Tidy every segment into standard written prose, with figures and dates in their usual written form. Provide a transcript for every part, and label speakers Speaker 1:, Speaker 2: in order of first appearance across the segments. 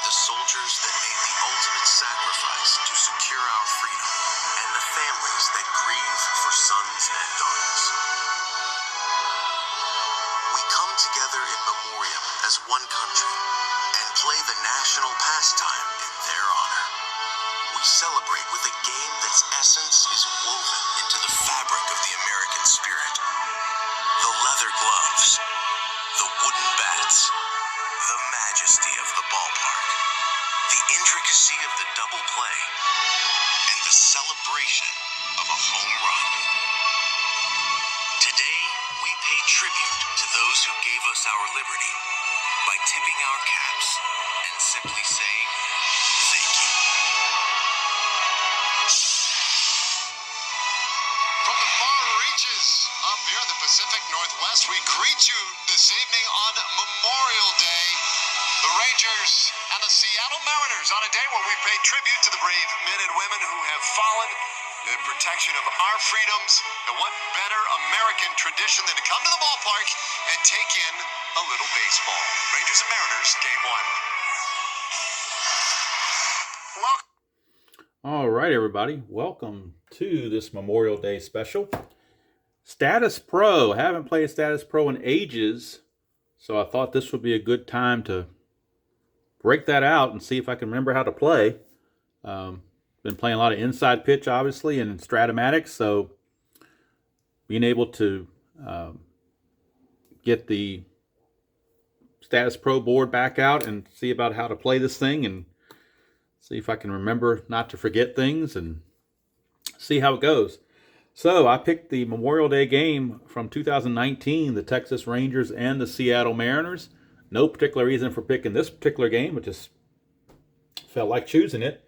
Speaker 1: the soldiers that made the ultimate sacrifice to secure our freedom, and the families that grieve for sons and daughters. We come together in memoriam as one country and play the national pastime in their honor. We celebrate with a game that's essence is woven into the fabric of the American spirit. The leather gloves, the wooden bats, the majesty of the ballpark, the intricacy of the double play, and the celebration of a home run. Today, we pay tribute to those who gave us our liberty by tipping our caps and simply saying, thank you.
Speaker 2: From the far reaches up here in the Pacific Northwest, we greet you this evening on Memorial Day. The Rangers and the Seattle Mariners on a day where we pay tribute to the brave men and women who have fallen in protection of our freedoms. And what better American tradition than to come to the ballpark and take in a little baseball. Rangers and Mariners, game one. Welcome.
Speaker 3: All right, everybody. Welcome to this Memorial Day special. Statis Pro. Haven't played Statis Pro in ages, so I thought this would be a good time to break that out and see if I can remember how to play. Been playing a lot of inside pitch, obviously, and Stratomatics, so being able to get the Statis Pro board back out and see about how to play this thing and see if I can remember not to forget things and see how it goes. So I picked the Memorial Day game from 2019, the Texas Rangers and the Seattle Mariners. No particular reason for picking this particular game, but just felt like choosing it.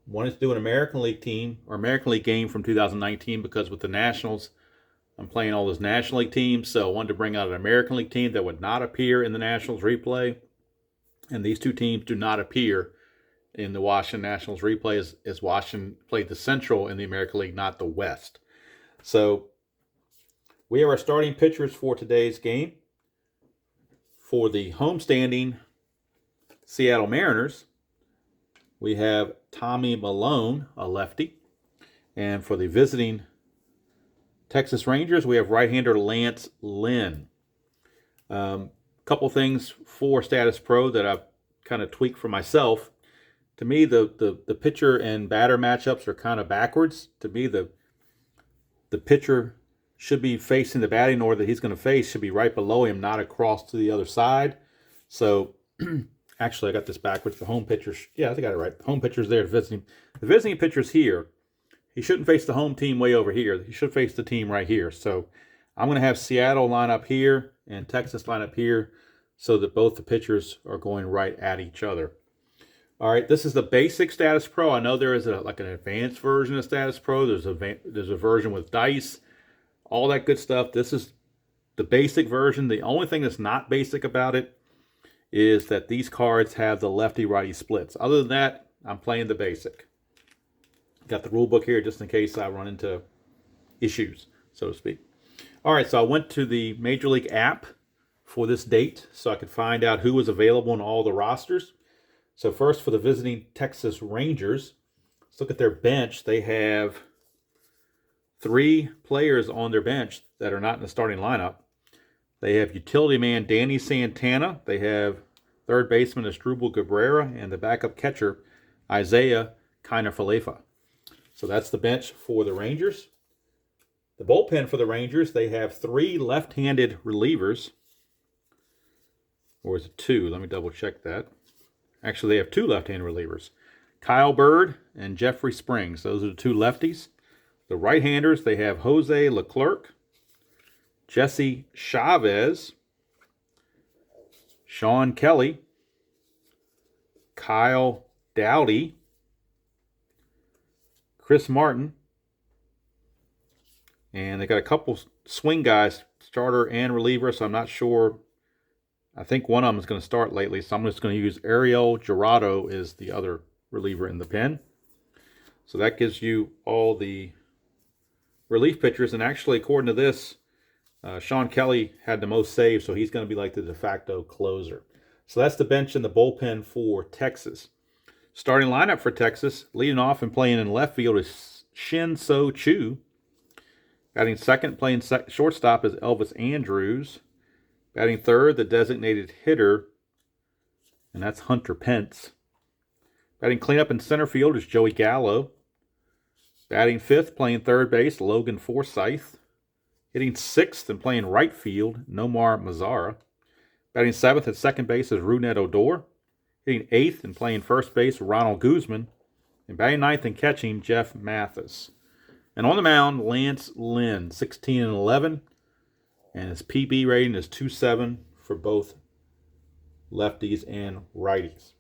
Speaker 3: Wanted to do an American League team or American League game from 2019 because with the Nationals, I'm playing all those National League teams. So I wanted to bring out an American League team that would not appear in the Nationals replay. And these two teams do not appear in the Washington Nationals replay as Washington played the Central in the American League, not the West. So we have our starting pitchers for today's game. For the homestanding Seattle Mariners, we have Tommy Malone, a lefty. And for the visiting Texas Rangers, we have right-hander Lance Lynn. Couple things for Statis Pro that I've kind of tweaked for myself. To me, the pitcher and batter matchups are kind of backwards. To me, the pitcher should be facing the batting order that he's going to face should be right below him, not across to the other side. So, actually, I got this backwards. The home pitchers, yeah, I think I got it right. The home pitcher's there visiting. The visiting pitcher's here. He shouldn't face the home team way over here. He should face the team right here. So, I'm going to have Seattle line up here and Texas line up here so that both the pitchers are going right at each other. All right, this is the basic Statis Pro. I know there is like an advanced version of Statis Pro. There's a version with dice, all that good stuff. This is the basic version. The only thing that's not basic about it is that these cards have the lefty-righty splits. Other than that, I'm playing the basic. Got the rule book here just in case I run into issues, so to speak. All right, so I went to the Major League app for this date so I could find out who was available in all the rosters. So first, for the visiting Texas Rangers, let's look at their bench. They have 3 players on their bench that are not in the starting lineup. They have utility man Danny Santana. They have third baseman Asdrubal Cabrera and the backup catcher Isaiah Kiner-Falefa. So that's the bench for the Rangers. The bullpen for the Rangers, they have 3 left-handed relievers. Or is it 2? Let me double check that. Actually, they have 2 left-handed relievers. Kyle Bird and Jeffrey Springs. Those are the 2 lefties. The right-handers, they have Jose Leclerc, Jesse Chavez, Sean Kelly, Kyle Dowdy, Chris Martin, and they got a couple swing guys, starter and reliever, so I'm not sure. I think one of them is going to start lately, so I'm just going to use Ariel Gerardo as the other reliever in the pen. So that gives you all the relief pitchers, and actually, according to this, Sean Kelly had the most saves, so he's going to be like the de facto closer. So that's the bench and the bullpen for Texas. Starting lineup for Texas, leading off and playing in left field is Shin So Chu. Batting second, playing shortstop is Elvis Andrews. Batting third, the designated hitter, and that's Hunter Pence. Batting cleanup in center field is Joey Gallo. Batting fifth, playing third base, Logan Forsythe. Hitting sixth and playing right field, Nomar Mazara. Batting seventh at second base is Rougned Odor. Hitting eighth and playing first base, Ronald Guzman. And batting ninth and catching, Jeff Mathis. And on the mound, Lance Lynn, 16-11. And his PB rating is 2.7 for both lefties and righties.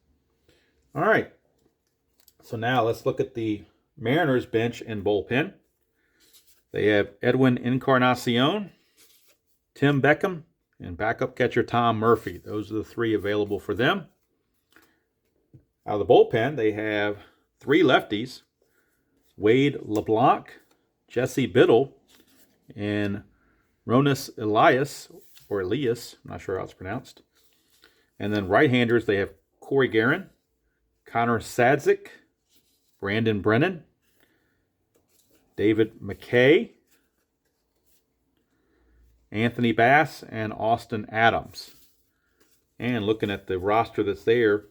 Speaker 3: All right. So now let's look at the Mariners bench and bullpen. They have Edwin Encarnacion, Tim Beckham, and backup catcher Tom Murphy. Those are the three available for them. Out of the bullpen, they have three lefties, Wade LeBlanc, Jesse Biddle, and Ronis Elias, I'm not sure how it's pronounced. And then right-handers, they have Corey Guerin, Connor Sadzik, Brandon Brennan, David McKay, Anthony Bass, and Austin Adams. And looking at the roster that's there,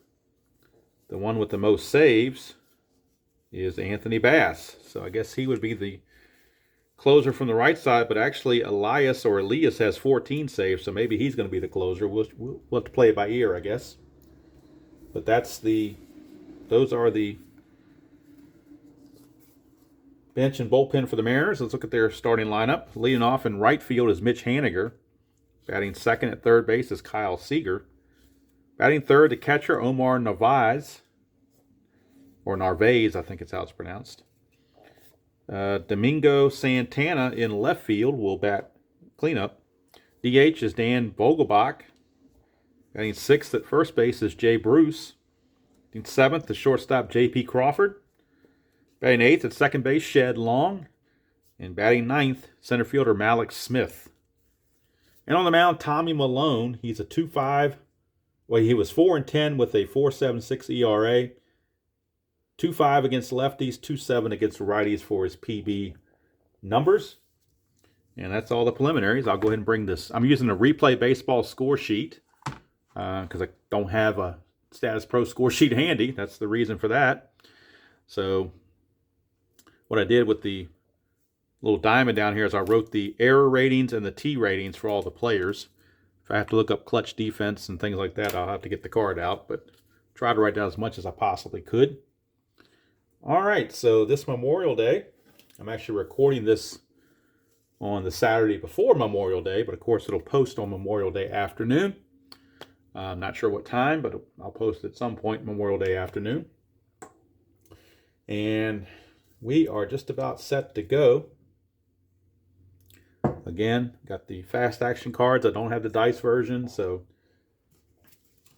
Speaker 3: the one with the most saves is Anthony Bass. So I guess he would be the closer from the right side, but actually Elias has 14 saves, so maybe he's going to be the closer. We'll have to play it by ear, I guess. But those are the bench and bullpen for the Mariners. Let's look at their starting lineup. Leading off in right field is Mitch Haniger. Batting second at third base is Kyle Seager. Batting third, the catcher Omar Narvaez, or Narvaez, I think it's how it's pronounced. Domingo Santana in left field will bat cleanup. DH is Dan Vogelbach. Batting sixth at first base is Jay Bruce. Batting seventh, the shortstop J.P. Crawford. Batting eighth at second base, Shed Long. And batting ninth, center fielder Malik Smith. And on the mound, Tommy Malone. He's a 2.5. Well, he was 4-10 with a 4.76 ERA. 2.5 against lefties, 2.7 against righties for his PB numbers. And that's all the preliminaries. I'll go ahead and bring this. I'm using a Replay Baseball score sheet because I don't have a Statis Pro score sheet handy. That's the reason for that. So what I did with the little diamond down here is I wrote the error ratings and the T ratings for all the players. If I have to look up clutch defense and things like that, I'll have to get the card out, but try to write down as much as I possibly could. All right, so this Memorial Day, I'm actually recording this on the Saturday before Memorial Day, but of course it'll post on Memorial Day afternoon. I'm not sure what time, but I'll post at some point Memorial Day afternoon. And we are just about set to go. Again, got the fast action cards. I don't have the dice version, so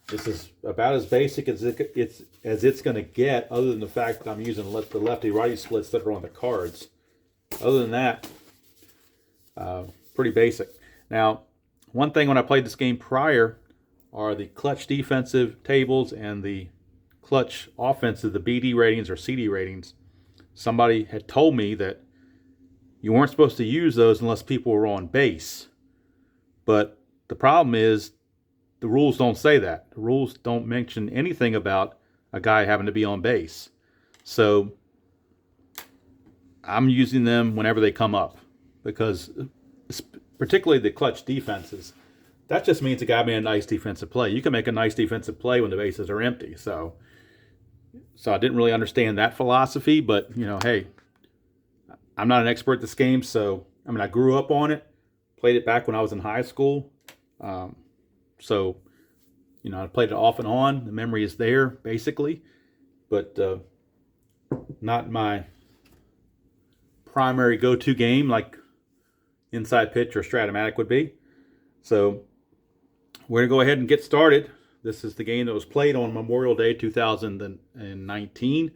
Speaker 3: this is about as basic as it's going to get, other than the fact that I'm using the lefty-righty splits that are on the cards. Other than that, pretty basic. Now, one thing when I played this game prior are the clutch defensive tables and the clutch offensive, the BD ratings or CD ratings. Somebody had told me that you weren't supposed to use those unless people were on base. But the problem is the rules don't say that. The rules don't mention anything about a guy having to be on base. So I'm using them whenever they come up because particularly the clutch defenses, that just means a guy made a nice defensive play. You can make a nice defensive play when the bases are empty. So I didn't really understand that philosophy, but hey, I'm not an expert at this game, so I grew up on it, played it back when I was in high school. So I played it off and on. The memory is there, basically, but not my primary go-to game like Inside Pitch or Stratomatic would be. So we're going to go ahead and get started. This is the game that was played on Memorial Day 2019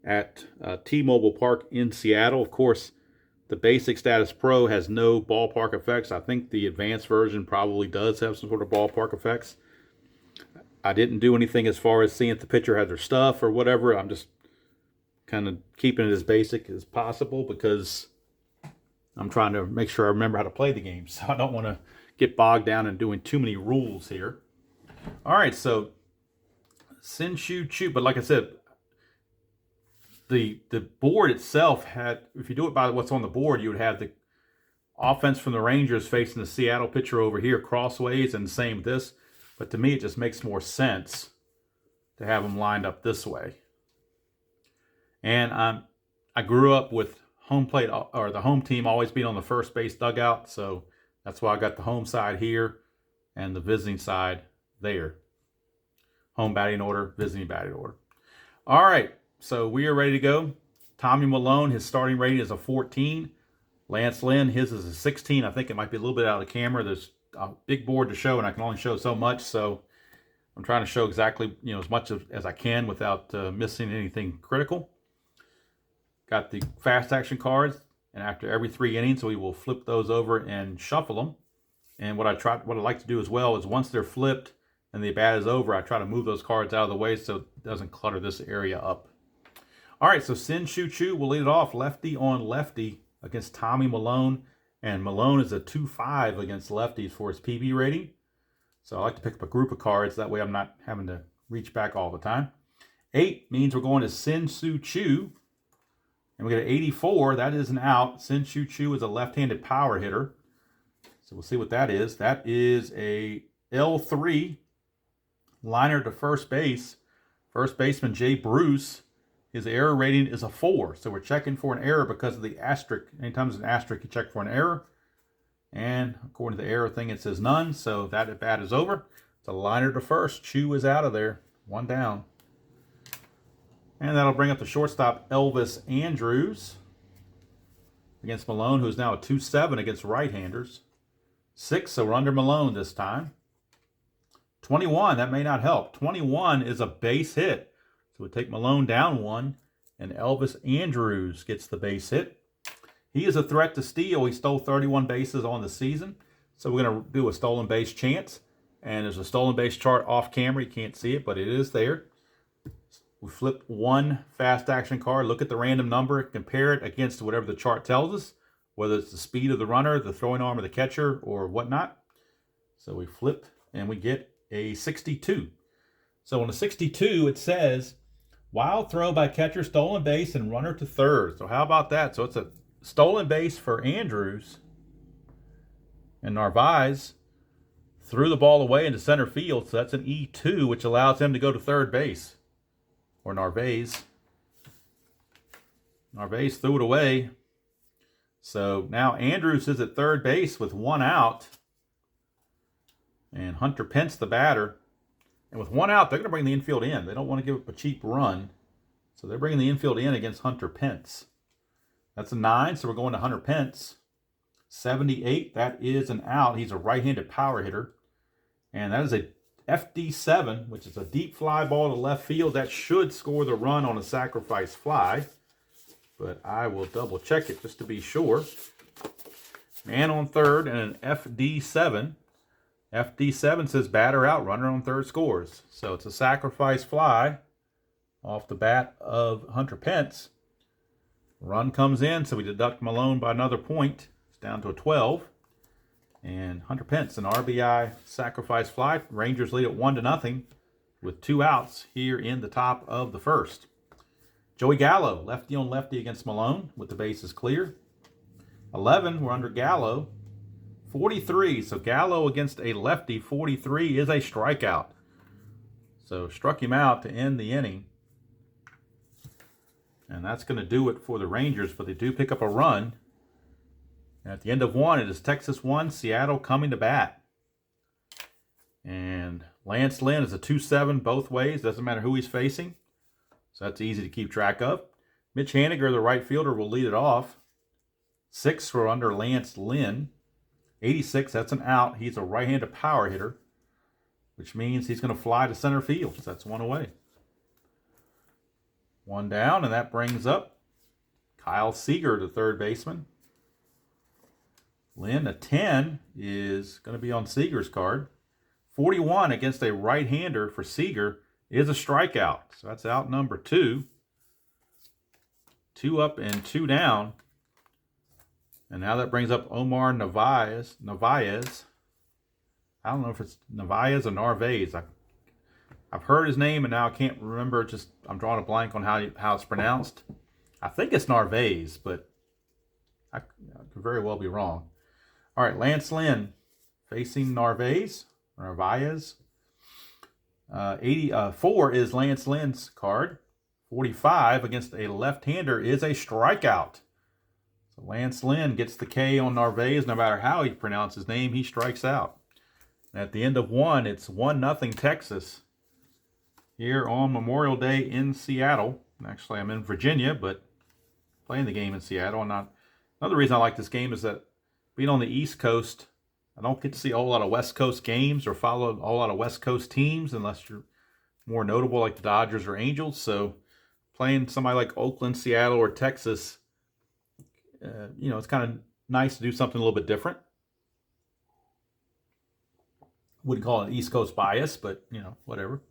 Speaker 3: at T-Mobile Park in Seattle. Of course, the basic Statis Pro has no ballpark effects. I think the advanced version probably does have some sort of ballpark effects. I didn't do anything as far as seeing if the pitcher had their stuff or whatever. I'm just kind of keeping it as basic as possible because I'm trying to make sure I remember how to play the game. So I don't want to get bogged down in doing too many rules here. All right, so Sin Shu Chu. But like I said, the board itself had, if you do it by what's on the board, you would have the offense from the Rangers facing the Seattle pitcher over here crossways, and same with this. But to me, it just makes more sense to have them lined up this way. And I grew up with home plate, or the home team always being on the first base dugout, so that's why I got the home side here and the visiting side there. Home batting order, visiting batting order. All right, so we are ready to go. Tommy Malone, his starting rating is a 14. Lance Lynn, his is a 16. I think it might be a little bit out of the camera. There's a big board to show, and I can only show so much, so I'm trying to show exactly, as much as I can without missing anything critical. Got the fast action cards, and after every 3 innings, we will flip those over and shuffle them. And what I like to do as well is once they're flipped and the bat is over, I try to move those cards out of the way so it doesn't clutter this area up. All right, so Sin Shu Chu will lead it off, lefty on lefty against Tommy Malone. And Malone is a 2.5 against lefties for his PB rating. So I like to pick up a group of cards. That way I'm not having to reach back all the time. 8 means we're going to Sin Shu Chu. And we get an 84. That is an out. Sin Shu Chu is a left-handed power hitter. So we'll see what that is. That is a L3 liner to first base. First baseman Jay Bruce. His error rating is a 4. So we're checking for an error because of the asterisk. Anytime there's an asterisk, you check for an error. And according to the error thing, it says none. So that at bat is over. It's a liner to first. Chu is out of there. 1 down. And that'll bring up the shortstop, Elvis Andrews, against Malone, who's now a 2.7 against right-handers. 6, so we're under Malone this time. 21, that may not help. 21 is a base hit. So we take Malone down 1, and Elvis Andrews gets the base hit. He is a threat to steal. He stole 31 bases on the season. So we're going to do a stolen base chance. And there's a stolen base chart off camera. You can't see it, but it is there. We flip 1 fast action card, look at the random number, compare it against whatever the chart tells us, whether it's the speed of the runner, the throwing arm of the catcher, or whatnot. So we flip and we get a 62. So on a 62, it says, wild throw by catcher, stolen base, and runner to third. So how about that? So it's a stolen base for Andrews. And Narvaez threw the ball away into center field. So that's an E2, which allows him to go to third base. Or Narvaez. Narvaez threw it away. So now Andrews is at third base with 1 out. And Hunter Pence, the batter. And with 1 out, they're going to bring the infield in. They don't want to give up a cheap run. So they're bringing the infield in against Hunter Pence. That's a 9, so we're going to Hunter Pence. 78, that is an out. He's a right-handed power hitter. And that is a FD7, which is a deep fly ball to left field. That should score the run on a sacrifice fly. But I will double check it just to be sure. Man on third and an FD7. FD7 says batter out, runner on third scores. So it's a sacrifice fly off the bat of Hunter Pence. Run comes in, so we deduct Malone by another point. It's down to a 12. And Hunter Pence, an RBI sacrifice fly. Rangers lead it 1-0 with 2 outs here in the top of the first. Joey Gallo, lefty on lefty against Malone with the bases clear. 11, we're under Gallo. 43, so Gallo against a lefty. 43 is a strikeout. So struck him out to end the inning. And that's going to do it for the Rangers, but they do pick up a run. At the end of 1, it is Texas 1, Seattle coming to bat. And Lance Lynn is a 2.7 both ways. Doesn't matter who he's facing. So that's easy to keep track of. Mitch Haniger, the right fielder, will lead it off. 6 for under Lance Lynn. 86, that's an out. He's a right-handed power hitter, which means he's going to fly to center field. So that's 1 away. 1 down, and that brings up Kyle Seager, the third baseman. Lynn, a 10, is going to be on Seager's card. 41 against a right-hander for Seager is a strikeout. So that's out number 2. 2 up and 2 down. And now that brings up Omar Narvaez. I don't know if it's Narvaez or Narvaez. I've heard his name and now I can't remember. I'm drawing a blank on how it's pronounced. I think it's Narvaez, but I could very well be wrong. All right, Lance Lynn facing Narvaez. 84 is Lance Lynn's card. 45 against a left-hander is a strikeout. So Lance Lynn gets the K on Narvaez. No matter how he pronounces his name, he strikes out. And at the end of 1, it's 1-0 Texas here on Memorial Day in Seattle. Actually, I'm in Virginia, but playing the game in Seattle. Another reason I like this game is that being on the East Coast, I don't get to see a whole lot of West Coast games or follow a whole lot of West Coast teams unless you're more notable like the Dodgers or Angels. So playing somebody like Oakland, Seattle, or Texas, it's kind of nice to do something a little bit different. Wouldn't call it an East Coast bias, but, whatever.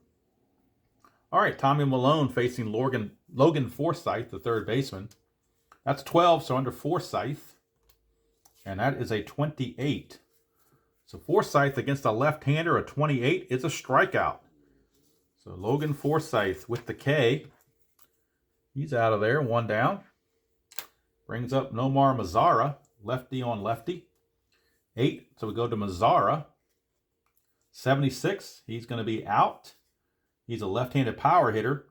Speaker 3: All right, Tommy Malone facing Logan Forsythe, the third baseman. That's 12, so under Forsythe. And that is a 28. So Forsythe against a left-hander, a 28, is a strikeout. So Logan Forsythe with the K. He's out of there, 1 down. Brings up Nomar Mazara, lefty on lefty. 8, so we go to Mazara. 76, he's going to be out. He's a left-handed power hitter.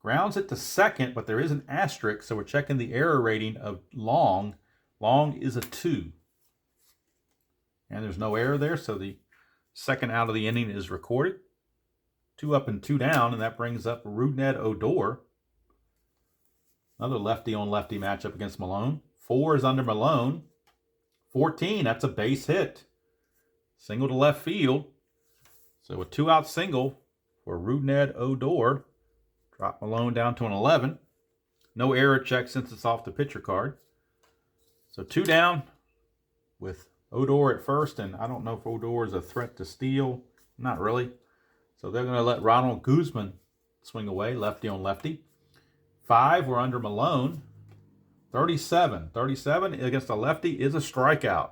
Speaker 3: Grounds it to second, but there is an asterisk, so we're checking the error rating of Long. Long is a 2. And there's no error there, so the second out of the inning is recorded. 2 up and 2 down, and that brings up Rougned Odor. Another lefty-on-lefty matchup against Malone. 4 is under Malone. 14, that's a base hit. Single to left field. So a 2-out single for Rougned Odor. Drop Malone down to an 11. No error check since it's off the pitcher card. So 2 down with Odor at first, and I don't know if Odor is a threat to steal. Not really. So they're going to let Ronald Guzman swing away, lefty on lefty. 5, we're under Malone. 37. 37 against a lefty is a strikeout.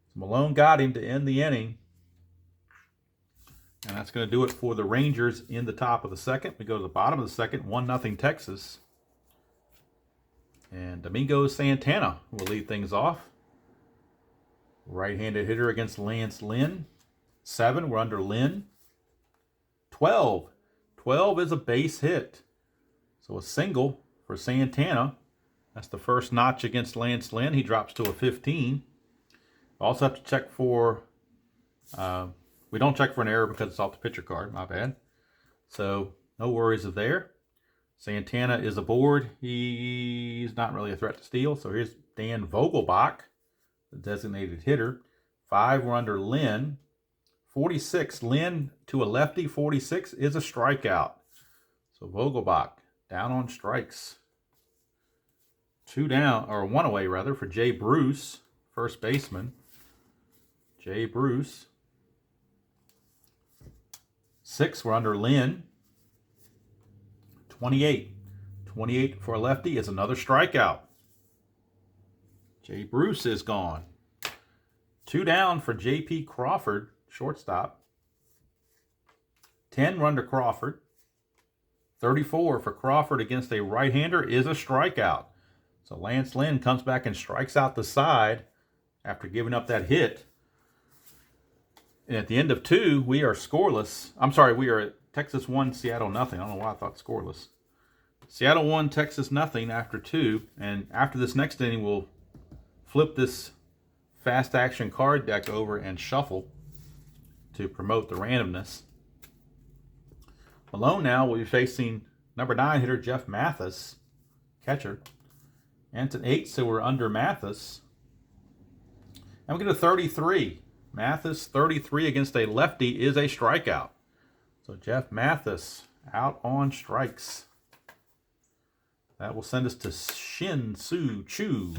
Speaker 3: So Malone got him to end the inning. And that's going to do it for the Rangers in the top of the second. We go to the bottom of the second, 1-0 Texas. And Domingo Santana will lead things off. Right-handed hitter against Lance Lynn. 7, we're under Lynn. 12. 12 is a base hit. So a single for Santana. That's the first notch against Lance Lynn. He drops to a 15. Also have to check for... we don't check for an error because it's off the pitcher card. My bad. So no worries there. Santana is aboard. He's not really a threat to steal. So here's Dan Vogelbach, the designated hitter. 5, we're under Lynn. 46, Lynn to a lefty. 46 is a strikeout. So Vogelbach down on strikes. 2 down, or 1 away rather, for Jay Bruce, first baseman. Jay Bruce. 6, we're under Lynn. 28. 28 for a lefty is another strikeout. Jay Bruce is gone. 2 down for J.P. Crawford, shortstop. 10, we're under Crawford. 34 for Crawford against a right-hander is a strikeout. So Lance Lynn comes back and strikes out the side after giving up that hit. And at the end of 2, we are scoreless. I'm sorry, we are at Texas 1, Seattle nothing. I don't know why I thought scoreless. Seattle 1, Texas nothing after 2. And after this next inning, we'll flip this fast action card deck over and shuffle to promote the randomness. Malone now will be facing number 9 hitter Jeff Mathis, catcher. And it's an 8, so we're under Mathis. And we get a 33. Mathis, 33 against a lefty is a strikeout. So Jeff Mathis out on strikes. That will send us to Shin Soo Choo.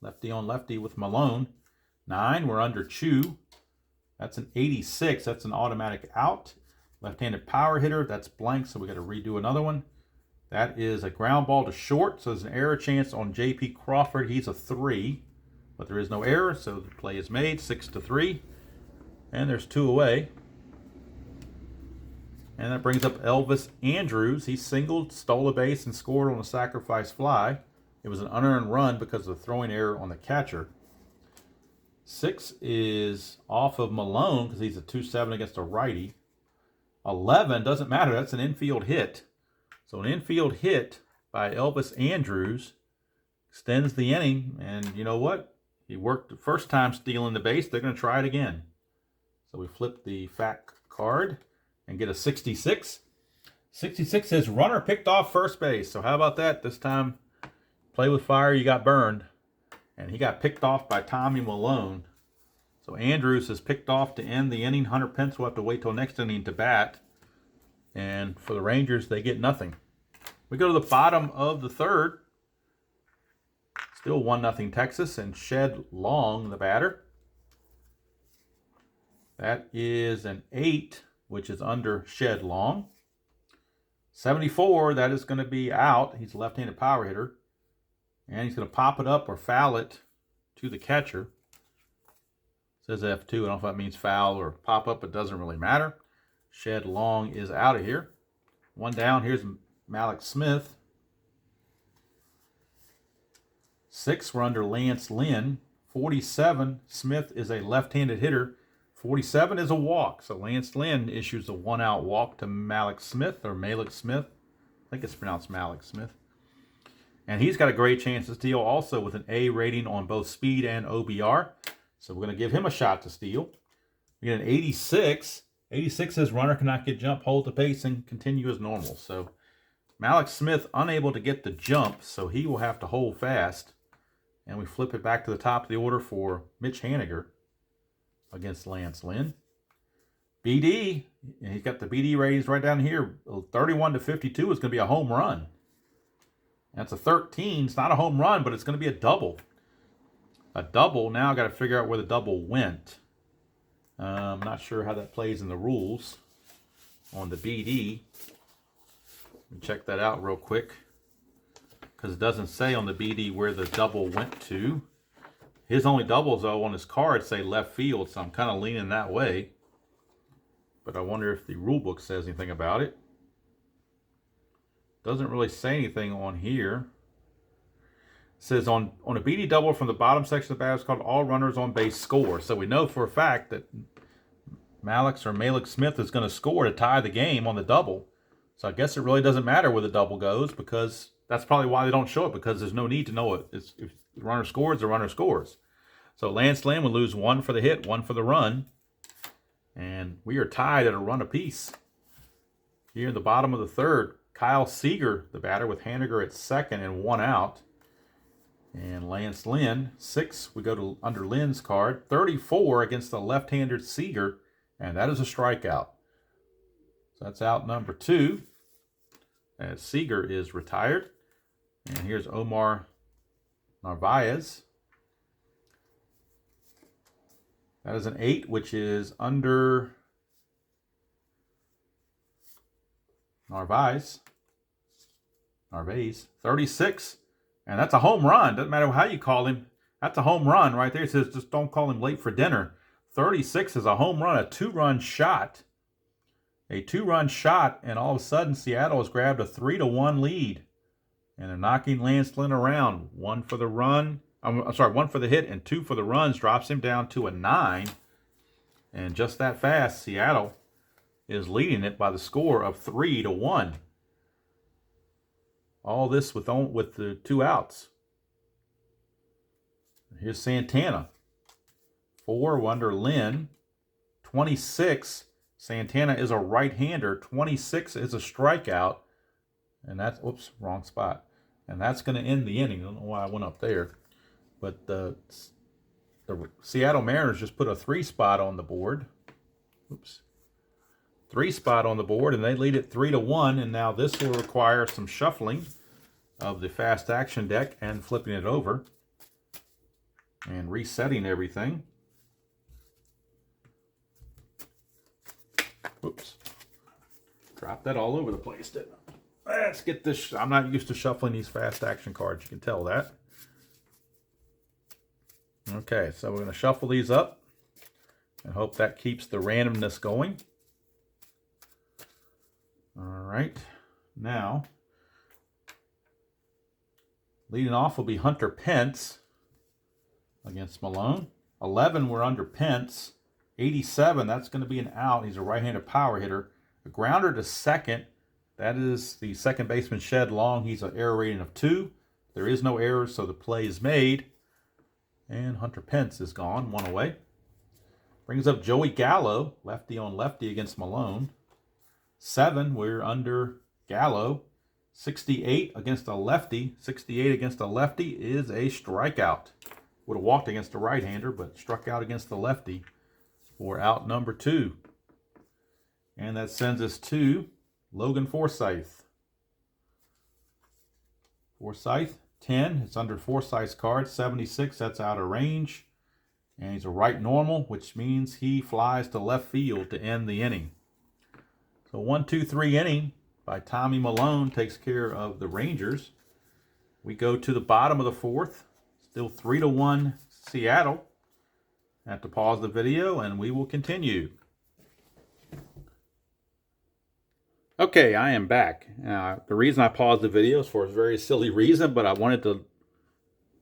Speaker 3: Lefty on lefty with Malone. 9, we're under Choo. That's an 86. That's an automatic out. Left-handed power hitter. That's blank, so we got to redo another one. That is a ground ball to short, so there's an error chance on J.P. Crawford. He's a 3, but there is no error, so the play is made, 6-3. And there's 2 away. And that brings up Elvis Andrews. He singled, stole a base, and scored on a sacrifice fly. It was an unearned run because of the throwing error on the catcher. 6 is off of Malone because he's a 2-7 against a righty. 11 doesn't matter. That's an infield hit. So an infield hit by Elvis Andrews extends the inning. And you know what? He worked the first time stealing the base. They're going to try it again. So we flip the fat card and get a 66. 66 says runner picked off first base. So how about that? This time, play with fire, you got burned. And he got picked off by Tommy Malone. So Andrews is picked off to end the inning. Hunter Pence will have to wait till next inning to bat. And for the Rangers, they get nothing. We go to the bottom of the third. Still 1-0 Texas, and Shed Long, the batter. That is an 8, which is under Shed Long. 74, that is going to be out. He's a left-handed power hitter. And he's going to pop it up or foul it to the catcher. It says F2. I don't know if that means foul or pop up. It doesn't really matter. Shed Long is out of here. 1 down. Here's Malik Smith. 6, we're under Lance Lynn. 47, Smith is a left-handed hitter. 47 is a walk. So Lance Lynn issues a 1-out walk to Malik Smith, or Malik Smith. I think it's pronounced Malik Smith. And he's got a great chance to steal also with an A rating on both speed and OBR. So we're going to give him a shot to steal. We get an 86. 86 says runner cannot get jump, hold the pace, and continue as normal. So Malik Smith unable to get the jump, so he will have to hold fast. And we flip it back to the top of the order for Mitch Haniger against Lance Lynn. BD, and he's got the BD ratings right down here. 31-52 is going to be a home run. That's a 13. It's not a home run, but it's going to be a double. A double. Now I've got to figure out where the double went. I'm not sure how that plays in the rules on the BD. Let me check that out real quick, because it doesn't say on the BD where the double went to. His only doubles, though, on his card say left field, so I'm kind of leaning that way. But I wonder if the rule book says anything about it. Doesn't really say anything on here. It says on a BD double from the bottom section of the bat, it's called all runners on base score. So we know for a fact that Malik Smith is going to score to tie the game on the double. So I guess it really doesn't matter where the double goes, because that's probably why they don't show it, because there's no need to know it. If the runner scores, the runner scores. So Lance Lynn would lose 1 for the hit, 1 for the run. And we are tied at a run apiece. Here in the bottom of the third, Kyle Seager, the batter, with Haniger at second and 1 out. And Lance Lynn, 6, we go to under Lynn's card. 34 against the left-handed Seager, and that is a strikeout. So that's out number 2, as Seager is retired. And here's Omar Narvaez. That is an 8, which is under Narvaez. 36. And that's a home run. Doesn't matter how you call him. That's a home run right there. It says just don't call him late for dinner. 36 is a home run, a 2-run shot. A 2-run shot, and all of a sudden Seattle has grabbed a 3-1 lead. And they're knocking Lance Lynn around. 1 for the run. 1 for the hit and 2 for the runs. Drops him down to a 9. And just that fast, Seattle is leading it by the score of 3-1. All this with the 2 outs. Here's Santana. 4 under Lynn. 26. Santana is a right-hander. 26 is a strikeout. And that's, oops, wrong spot. And that's going to end the inning. I don't know why I went up there. But the Seattle Mariners just put a 3 spot on the board. Oops. 3 spot on the board, and they lead it 3-1. And now this will require some shuffling of the fast action deck and flipping it over and resetting everything. Whoops. Dropped that all over the place, didn't I? Let's get this. I'm not used to shuffling these fast action cards. You can tell that. Okay, so we're going to shuffle these up and hope that keeps the randomness going. All right. Now, leading off will be Hunter Pence against Malone. 11, we're under Pence. 87, that's going to be an out. He's a right-handed power hitter. A grounder to second. That is the second baseman, Shed Long. He's an error rating of 2. There is no error, so the play is made. And Hunter Pence is gone, 1 away. Brings up Joey Gallo, lefty on lefty against Malone. 7, we're under Gallo. 68 against a lefty. 68 against a lefty is a strikeout. Would have walked against a right-hander, but struck out against the lefty for out number 2. And that sends us to Logan Forsythe. Forsythe, 10. It's under Forsythe's card. 76, that's out of range. And he's a right normal, which means he flies to left field to end the inning. So 1-2-3 inning by Tommy Malone takes care of the Rangers. We go to the bottom of the 4th. Still 3-1 Seattle. I have to pause the video and we will continue. Okay, I am back. The reason I paused the video is for a very silly reason, but I wanted to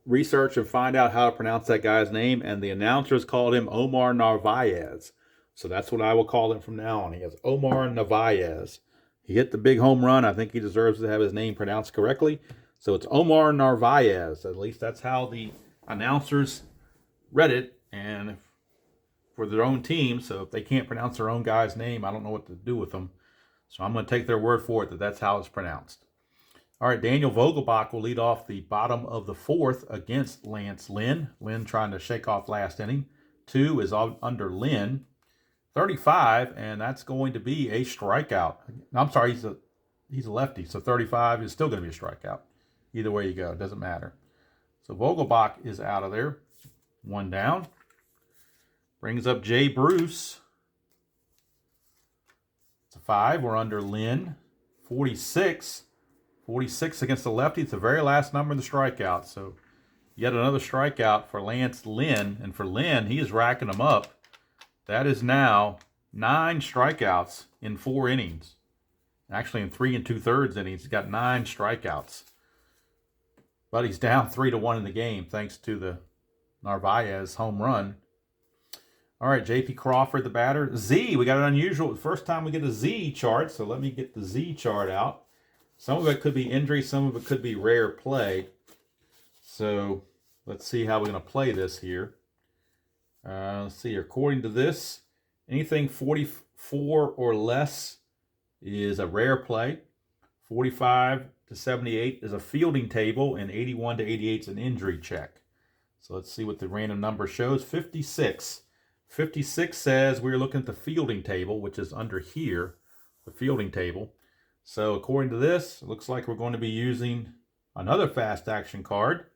Speaker 3: research and find out how to pronounce that guy's name, and the announcers called him Omar Narvaez. So that's what I will call him from now on. He is Omar Narvaez. He hit the big home run. I think he deserves to have his name pronounced correctly. So it's Omar Narvaez. At least that's how the announcers read it, and for their own team. So if they can't pronounce their own guy's name, I don't know what to do with them. So I'm going to take their word for it that that's how it's pronounced. All right, Daniel Vogelbach will lead off the bottom of the 4th against Lance Lynn. Lynn trying to shake off last inning. 2 is under Lynn. 35, and that's going to be a strikeout. I'm sorry, he's a lefty, so 35 is still going to be a strikeout. Either way you go, it doesn't matter. So Vogelbach is out of there. 1 down. Brings up Jay Bruce. It's a 5. We're under Lynn. 46. 46 against the lefty. It's the very last number in the strikeout. So yet another strikeout for Lance Lynn. And for Lynn, he is racking them up. That is now 9 strikeouts in 4 innings. Actually, in 3 2/3 innings, he's got 9 strikeouts. But he's down 3-1 in the game thanks to the Narvaez home run. All right, J.P. Crawford, the batter. Z, we got an unusual, first time we get a Z chart, so let me get the Z chart out. Some of it could be injury, some of it could be rare play. So let's see how we're going to play this here. Let's see, according to this, anything 44 or less is a rare play. 45 to 78 is a fielding table, and 81 to 88 is an injury check. So let's see what the random number shows. 56. 56 says we're looking at the fielding table, which is under here, the fielding table. So according to this, it looks like we're going to be using another fast action card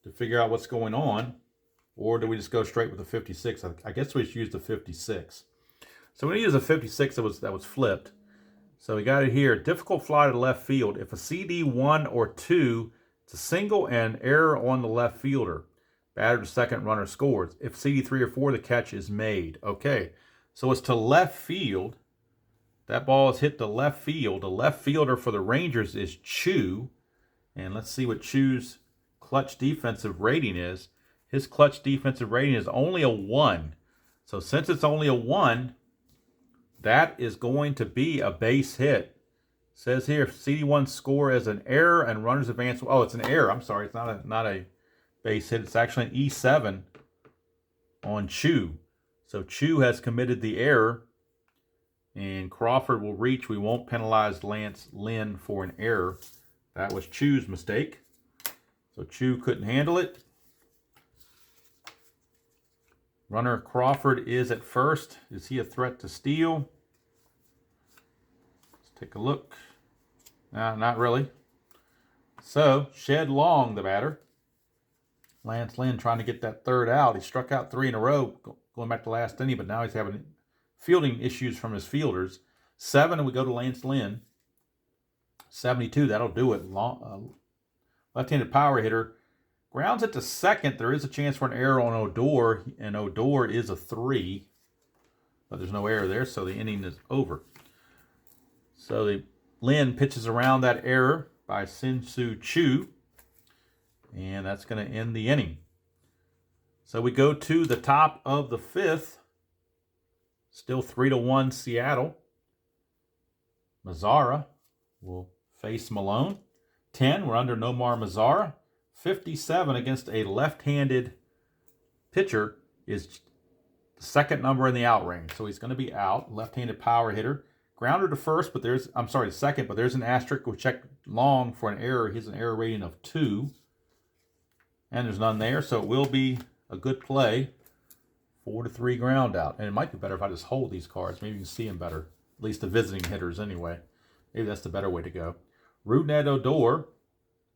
Speaker 3: to figure out what's going on. Or do we just go straight with the 56? I guess we just use the 56. So we use a 56 that was flipped. So we got it here. Difficult fly to left field. If a CD 1 or 2, it's a single and error on the left fielder. Batter to second, runner scores. If CD 3 or 4, the catch is made. Okay, so it's to left field. That ball is hit to left field. The left fielder for the Rangers is Chu. And let's see what Chu's clutch defensive rating is. His clutch defensive rating is only a 1. So since it's only a 1, that is going to be a base hit. It says here, CD1 score as an error and runners advance. Oh, it's an error. I'm sorry. It's not a base hit. It's actually an E7 on Chu. So Chu has committed the error, and Crawford will reach. We won't penalize Lance Lynn for an error. That was Chu's mistake. So Chu couldn't handle it. Runner Crawford is at first. Is he a threat to steal? Let's take a look. Not really. So, Shed Long, the batter. Lance Lynn trying to get that third out. He struck out 3 in a row going back to last inning, but now he's having fielding issues from his fielders. 7, and we go to Lance Lynn. 72, that'll do it. Left-handed power hitter. Grounds it to second. There is a chance for an error on Odor, and Odor is a 3. But there's no error there, so the inning is over. So Lynn pitches around that error by Sin-Soo Choo. And that's going to end the inning. So we go to the top of the 5th. Still 3-1 Seattle. Mazzara will face Malone. 10, we're under Nomar Mazzara. 57 against a left-handed pitcher is the second number in the out range. So he's going to be out. Left-handed power hitter. Grounder to first, but second, but there's an asterisk. We'll check long for an error. He has an error rating of 2. And there's none there, so it will be a good play. 4-3 ground out. And it might be better if I just hold these cards. Maybe you can see them better. At least the visiting hitters anyway. Maybe that's the better way to go. Rougned Odor.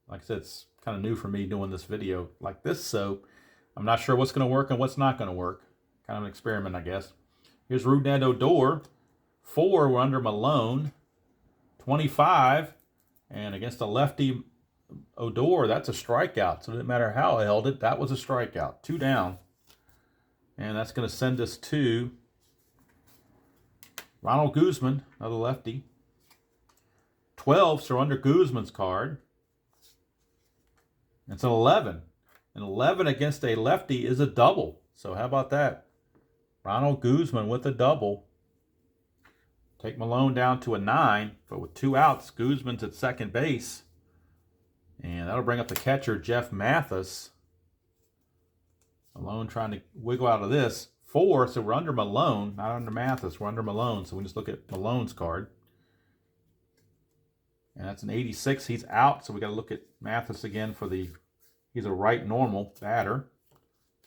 Speaker 3: Like I said, it's kind of new for me doing this video like this, so I'm not sure what's going to work and what's not going to work. Kind of an experiment, I guess. Here's Rougned Odor. 4, we're under Malone. 25, and against a lefty Odor, that's a strikeout. So it didn't matter how I held it. That was a strikeout. 2 down. And that's going to send us to Ronald Guzman, another lefty. 12, so under Guzman's card. It's an 11. An 11 against a lefty is a double. So how about that? Ronald Guzman with a double. Take Malone down to a 9, but with 2 outs, Guzman's at second base. And that'll bring up the catcher, Jeff Mathis. Malone trying to wiggle out of this. 4, so we're under Malone, not under Mathis. We're under Malone, so we just look at Malone's card. And that's an 86. He's out, so we got to look at Mathis again for the... He's a right normal batter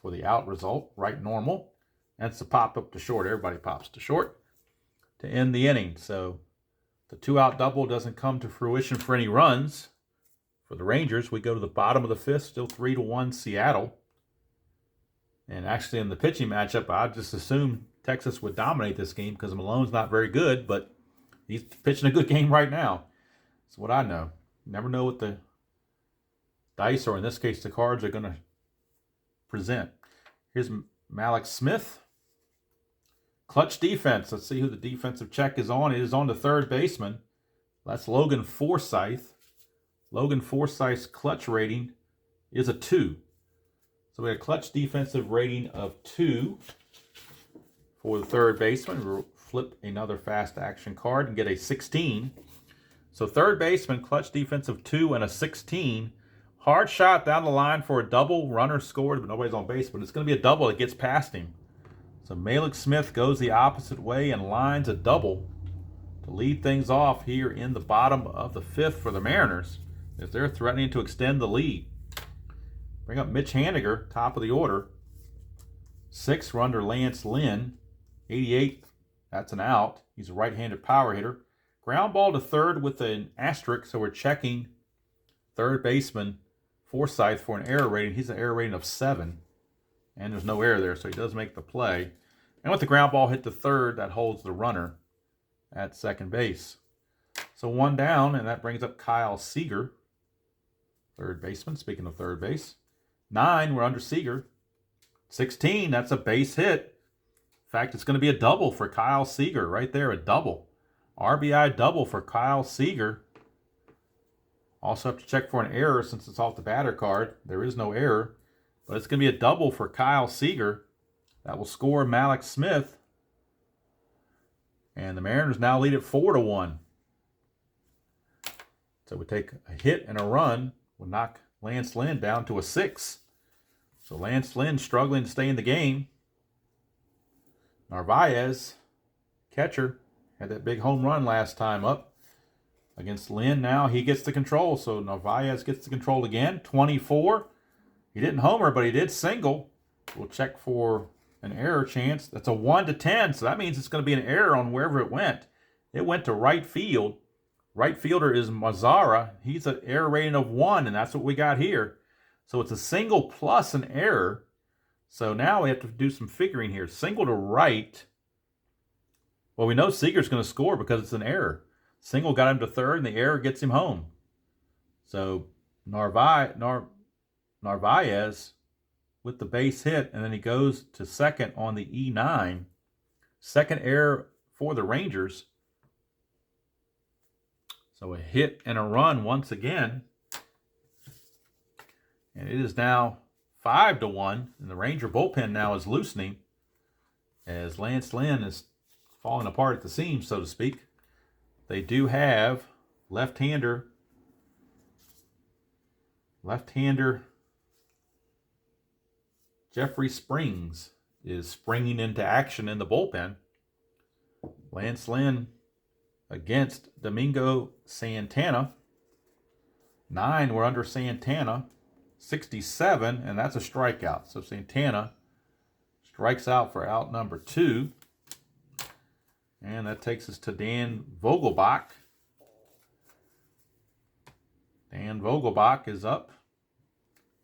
Speaker 3: for the out result. Right normal. That's the pop up to short. Everybody pops to short to end the inning. So the 2-out double doesn't come to fruition for any runs. For the Rangers, we go to the bottom of the 5th, still 3-1 Seattle. And actually in the pitching matchup, I just assumed Texas would dominate this game because Malone's not very good, but he's pitching a good game right now. That's what I know. You never know what the dice, or in this case the cards, are going to present. Here's Malik Smith. Clutch defense. Let's see who the defensive check is on. It is on the third baseman. That's Logan Forsythe. Logan Forsythe's clutch rating is a 2. So we have a clutch defensive rating of 2 for the third baseman. We'll flip another fast action card and get a 16. So third baseman, clutch defensive 2 and a 16. Hard shot down the line for a double. Runner scored, but nobody's on base. But it's going to be a double that gets past him. So Malik Smith goes the opposite way and lines a double to lead things off here in the bottom of the 5th for the Mariners, as they're threatening to extend the lead. Bring up Mitch Haniger, top of the order. 6, we're under Lance Lynn. 88, that's an out. He's a right-handed power hitter. Ground ball to third with an asterisk, so we're checking third baseman Forsythe for an error rating. He's an error rating of 7. And there's no error there, so he does make the play. And with the ground ball hit to third, that holds the runner at second base. So 1 down, and that brings up Kyle Seager, third baseman. Speaking of third base. 9, we're under Seager. 16, that's a base hit. In fact, it's going to be a double for Kyle Seager right there, a double. RBI double for Kyle Seager. Also have to check for an error since it's off the batter card. There is no error. But it's going to be a double for Kyle Seager. That will score Malik Smith. And the Mariners now lead at 4-1. So we take a hit and a run. We'll knock Lance Lynn down to a 6. So Lance Lynn struggling to stay in the game. Narvaez, catcher, had that big home run last time up against Lynn. Now he gets the control. So Narvaez gets the control again. 24. He didn't homer, but he did single. We'll check for an error chance. That's a 1-10, so that means it's going to be an error on wherever it went. It went to right field. Right fielder is Mazzara. He's an error rating of 1, and that's what we got here. So it's a single plus an error. So now we have to do some figuring here. Single to right Well, we know Seager's going to score because it's an error. Single got him to third, and the error gets him home. So Narvaez with the base hit, and then he goes to second on the E9. Second error for the Rangers. So a hit and a run once again. And it is now 5-1, and the Ranger bullpen now is loosening as Lance Lynn is falling apart at the seams, so to speak. They do have left-hander Jeffrey Springs is springing into action in the bullpen. Lance Lynn against Domingo Santana. 9 were under Santana. 67, and that's a strikeout. So Santana strikes out for out number 2. And that takes us to Dan Vogelbach. Dan Vogelbach is up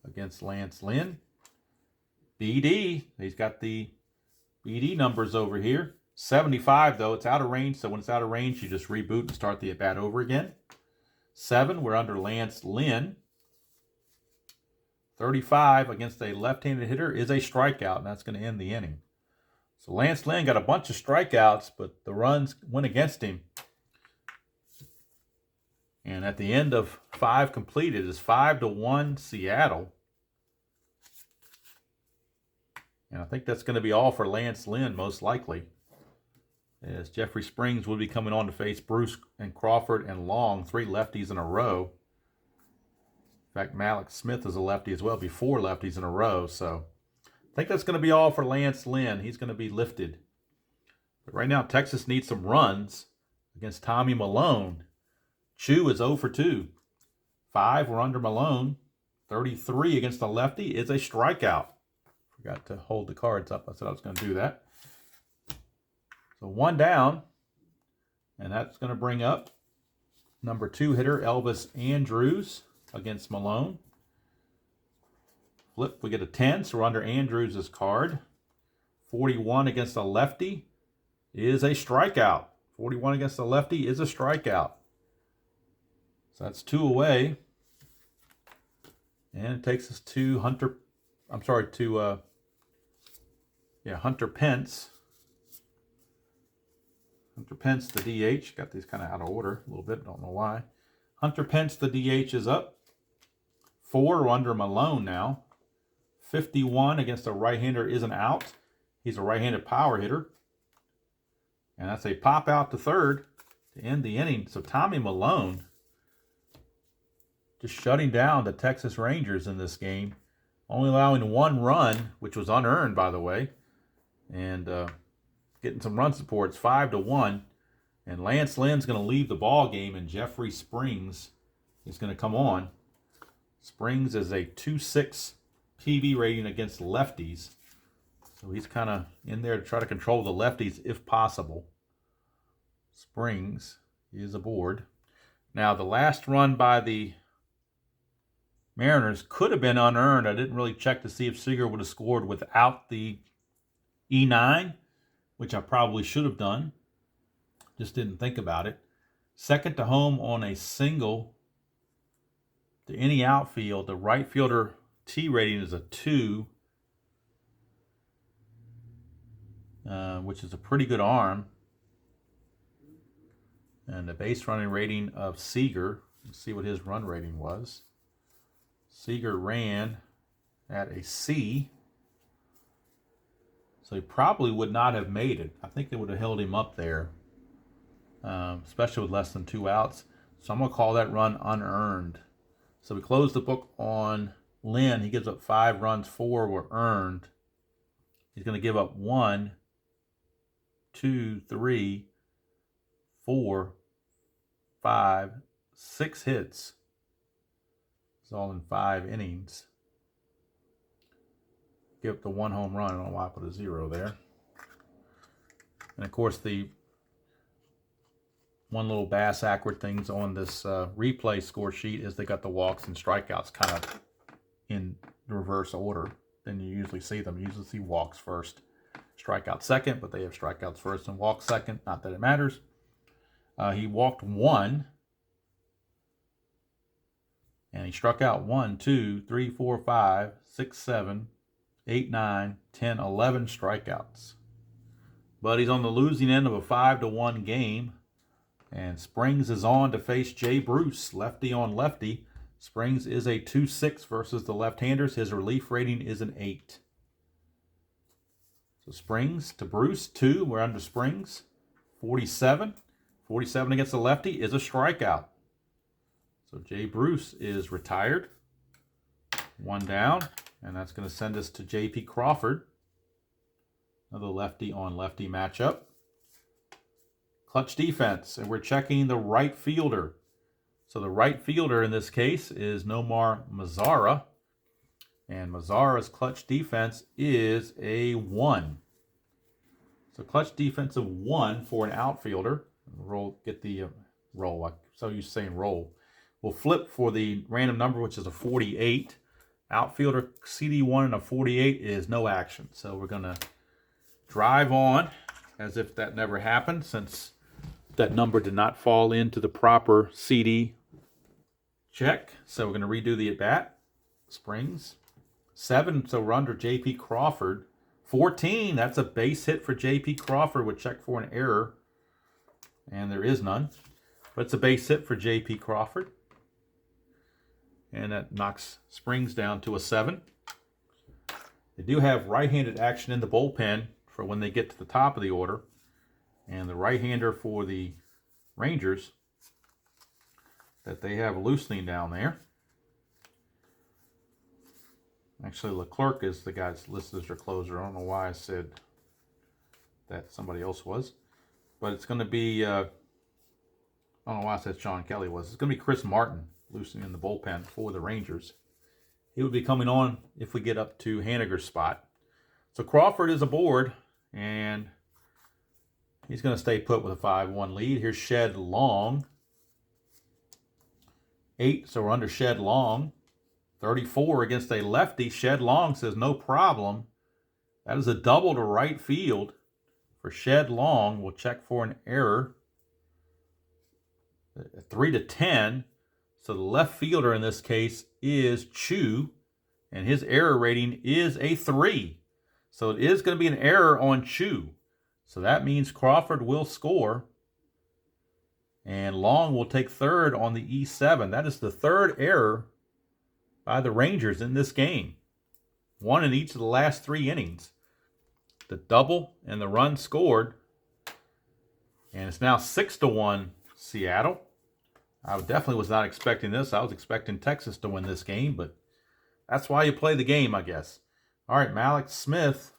Speaker 3: against Lance Lynn. BD, he's got the BD numbers over here. 75, though, it's out of range, so when it's out of range, you just reboot and start the at-bat over again. 7, we're under Lance Lynn. 35 against a left-handed hitter is a strikeout, and that's going to end the inning. So Lance Lynn got a bunch of strikeouts, but the runs went against him. And at the end of 5 completed, it's 5-1 Seattle. And I think that's going to be all for Lance Lynn, most likely, as Jeffrey Springs will be coming on to face Bruce and Crawford and Long, 3 lefties in a row. In fact, Malik Smith is a lefty as well, 4 lefties in a row. So I think that's going to be all for Lance Lynn. He's going to be lifted. But right now, Texas needs some runs against Tommy Malone. Chu is 0 for 2. 5 were under Malone. 33 against the lefty is a strikeout. Forgot to hold the cards up. I said I was going to do that. So 1 down. And that's going to bring up number 2 hitter Elvis Andrews against Malone. Flip, we get a 10, so we're under Andrews' card. 41 against a lefty is a strikeout. 41 against a lefty is a strikeout. So that's 2 away. And it takes us to Hunter Pence. Hunter Pence, the DH. Got these kind of out of order a little bit, don't know why. Hunter Pence, the DH, is up. 4 under Malone now. 51 against a right-hander is an out. He's a right-handed power hitter. And that's a pop out to third to end the inning. So Tommy Malone just shutting down the Texas Rangers in this game. Only allowing 1 run, which was unearned, by the way. And getting some run support. It's 5-1. And Lance Lynn's going to leave the ball game, and Jeffrey Springs is going to come on. Springs is a 2.6 PB rating against lefties. So he's kind of in there to try to control the lefties if possible. Springs is aboard. Now, the last run by the Mariners could have been unearned. I didn't really check to see if Seager would have scored without the E9, which I probably should have done. Just didn't think about it. Second to home on a single to any outfield. The right fielder T rating is a 2, which is a pretty good arm. And the base running rating of Seager, let's see what his run rating was. Seager ran at a C. So he probably would not have made it. I think they would have held him up there, especially with less than 2 outs. So I'm going to call that run unearned. So we close the book on Lynn. He gives up 5 runs, 4 were earned. He's going to give up 1, 2, 3, 4, 5, 6 hits. It's all in 5 innings. Give up the 1 home run. I don't know why I put a 0 there. And of course, the one little bass ackward things on this replay score sheet is they got the walks and strikeouts kind of in reverse order than you usually see them. You usually see walks first strikeout second, but they have strikeouts first and walk second. Not that it matters. He walked 1. And he struck out 1, 2, 3, 4, 5, 6, 7, 8, 9, 10, 11 strikeouts. But he's on the losing end of a 5-1 game. And Springs is on to face Jay Bruce, lefty on lefty. Springs is a 2-6 versus the left-handers. His relief rating is an 8. So Springs to Bruce, 2. We're under Springs. 47. 47 against the lefty is a strikeout. So Jay Bruce is retired. 1 down. And that's going to send us to J.P. Crawford. Another lefty on lefty matchup. Clutch defense. And we're checking the right fielder. So the right fielder in this case is Nomar Mazara. And Mazara's clutch defense is a 1. So clutch defense of 1 for an outfielder. Roll, get the roll. I'm so used to saying roll. We'll flip for the random number, which is a 48. Outfielder CD1 and a 48 is no action. So we're going to drive on as if that never happened, since that number did not fall into the proper CD check. So we're going to redo the at-bat. Springs. 7, so we're under J.P. Crawford. 14, that's a base hit for J.P. Crawford. Would check for an error. And there is none. But it's a base hit for J.P. Crawford. And that knocks Springs down to a 7. They do have right-handed action in the bullpen for when they get to the top of the order. And the right-hander for the Rangers that they have loosening down there. Actually, Leclerc is the guy that's listed as their closer. I don't know why I said that somebody else was. But it's going to be, I don't know why I said Sean Kelly was. It's going to be Chris Martin loosening in the bullpen for the Rangers. He would be coming on if we get up to Haniger's spot. So Crawford is aboard, and he's going to stay put with a 5-1 lead. Here's Shed Long. 8, so we're under Shed Long. 34 against a lefty. Shed Long says no problem. That is a double to right field for Shed Long. We'll check for an error. 3-10. So the left fielder in this case is Chu, and his error rating is a 3. So it is going to be an error on Chu. So that means Crawford will score. And Long will take third on the E7. That is the third error by the Rangers in this game. 1 in each of the last 3 innings. The double and the run scored. And it's now 6-1 Seattle. I definitely was not expecting this. I was expecting Texas to win this game, but that's why you play the game, I guess. All right, Malik Smith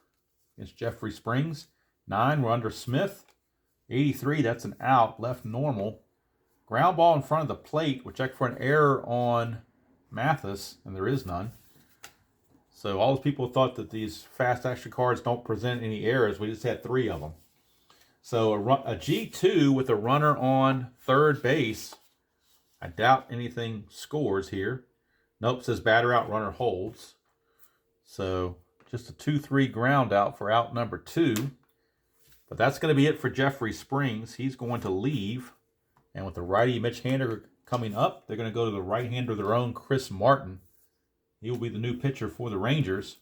Speaker 3: against Jeffrey Springs. 9, we're under Smith. 83, that's an out, left normal. Ground ball in front of the plate. We'll check for an error on Mathis, and there is none. So all those people thought that these fast action cards don't present any errors. We just had 3 of them. So a G2 with a runner on third base. I doubt anything scores here. Nope, says batter out, runner holds. So just a 2-3 ground out for out number 2. But that's going to be it for Jeffrey Springs. He's going to leave. And with the righty Mitch Haniger coming up, they're going to go to the right-hander of their own, Chris Martin. He will be the new pitcher for the Rangers.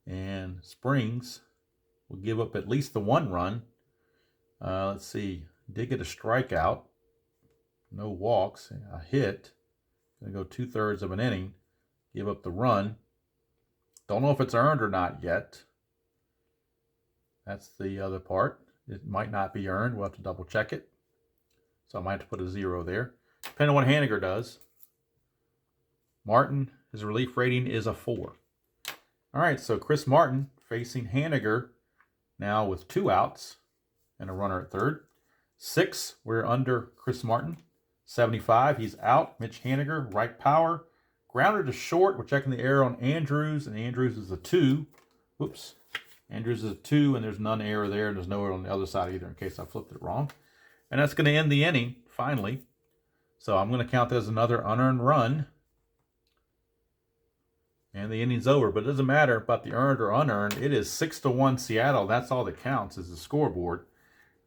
Speaker 3: And Springs will give up at least the 1 run. Let's see. Did get a strikeout. No walks. A hit. Going to go 2/3 of an inning. Give up the run. Don't know if it's earned or not yet. That's the other part. It might not be earned. We'll have to double check it. So I might have to put a 0 there. Depending on what Haniger does. Martin, his relief rating is a 4. All right, so Chris Martin facing Haniger now with 2 outs and a runner at third. 6, we're under Chris Martin. 75, he's out. Mitch Haniger, right power. Grounded to short. We're checking the error on Andrews, and Andrews is a 2. Whoops. Andrews is a 2, and there's none error there, and there's no error on the other side either in case I flipped it wrong. And that's going to end the inning, finally. So I'm going to count that as another unearned run. And the inning's over, but it doesn't matter about the earned or unearned. It is 6-1 Seattle. That's all that counts is the scoreboard.